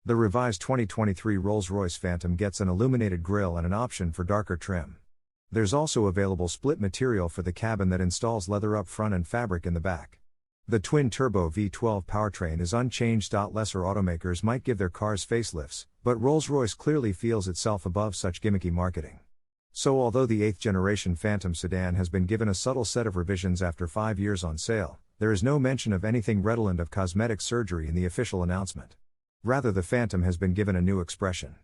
The revised 2023 Rolls-Royce Phantom gets an illuminated grille and an option for darker trim. There's also available split material for the cabin that installs leather up front and fabric in the back. The twin-turbo V12 powertrain is unchanged. Lesser automakers might give their cars facelifts, but Rolls-Royce clearly feels itself above such gimmicky marketing. So although the 8th generation Phantom sedan has been given a subtle set of revisions after 5 years on sale, there is no mention of anything redolent of cosmetic surgery in the official announcement. Rather, the Phantom has been given a new expression.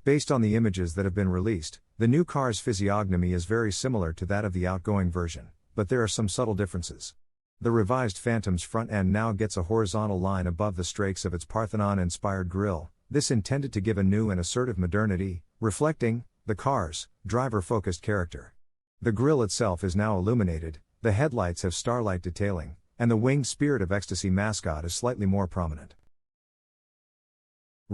Based on the images that have been released, the new car's physiognomy is very similar to that of the outgoing version, but there are some subtle differences. The revised Phantom's front end now gets a horizontal line above the strakes of its Parthenon-inspired grille, this intended to give a new and assertive modernity, reflecting the car's driver-focused character. The grille itself is now illuminated, the headlights have starlight detailing, and the winged Spirit of Ecstasy mascot is slightly more prominent.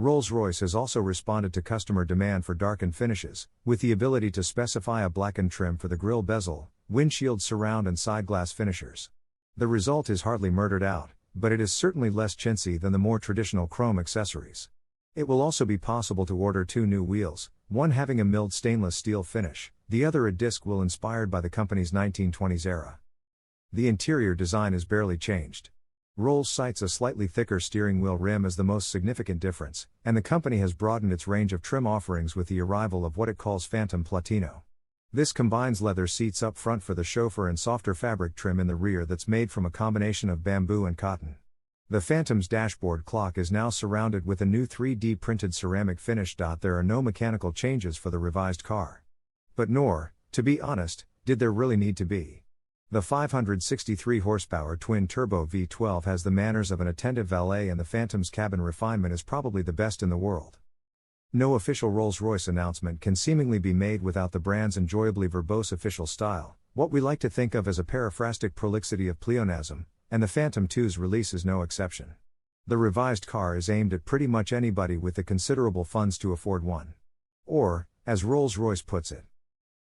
Rolls-Royce has also responded to customer demand for darkened finishes, with the ability to specify a blackened trim for the grille bezel, windshield surround and side glass finishers. The result is hardly murdered out, but it is certainly less chintzy than the more traditional chrome accessories. It will also be possible to order 2 new wheels, one having a milled stainless steel finish, the other a disc wheel inspired by the company's 1920s era. The interior design is barely changed. Rolls cites a slightly thicker steering wheel rim as the most significant difference, and the company has broadened its range of trim offerings with the arrival of what it calls Phantom Platino. This combines leather seats up front for the chauffeur and softer fabric trim in the rear that's made from a combination of bamboo and cotton. The Phantom's dashboard clock is now surrounded with a new 3D printed ceramic finish. There are no mechanical changes for the revised car. But nor, to be honest, did there really need to be. The 563 horsepower twin-turbo V12 has the manners of an attentive valet, and the Phantom's cabin refinement is probably the best in the world. No official Rolls-Royce announcement can seemingly be made without the brand's enjoyably verbose official style, what we like to think of as a paraphrastic prolixity of pleonasm, and the Phantom 2's release is no exception. The revised car is aimed at pretty much anybody with the considerable funds to afford one. Or, as Rolls-Royce puts it,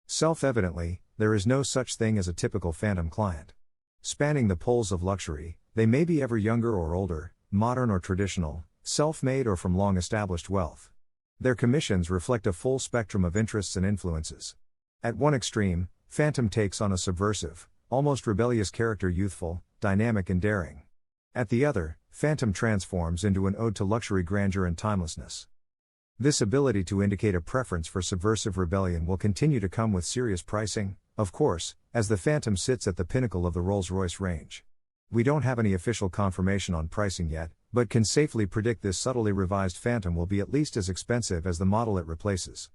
self-evidently, there is no such thing as a typical Phantom client. Spanning the poles of luxury, they may be ever younger or older, modern or traditional, self-made or from long-established wealth. Their commissions reflect a full spectrum of interests and influences. At one extreme, Phantom takes on a subversive, almost rebellious character, youthful, dynamic and daring. At the other, Phantom transforms into an ode to luxury grandeur and timelessness. This ability to indicate a preference for subversive rebellion will continue to come with serious pricing, of course, as the Phantom sits at the pinnacle of the Rolls-Royce range. We don't have any official confirmation on pricing yet, but can safely predict this subtly revised Phantom will be at least as expensive as the model it replaces.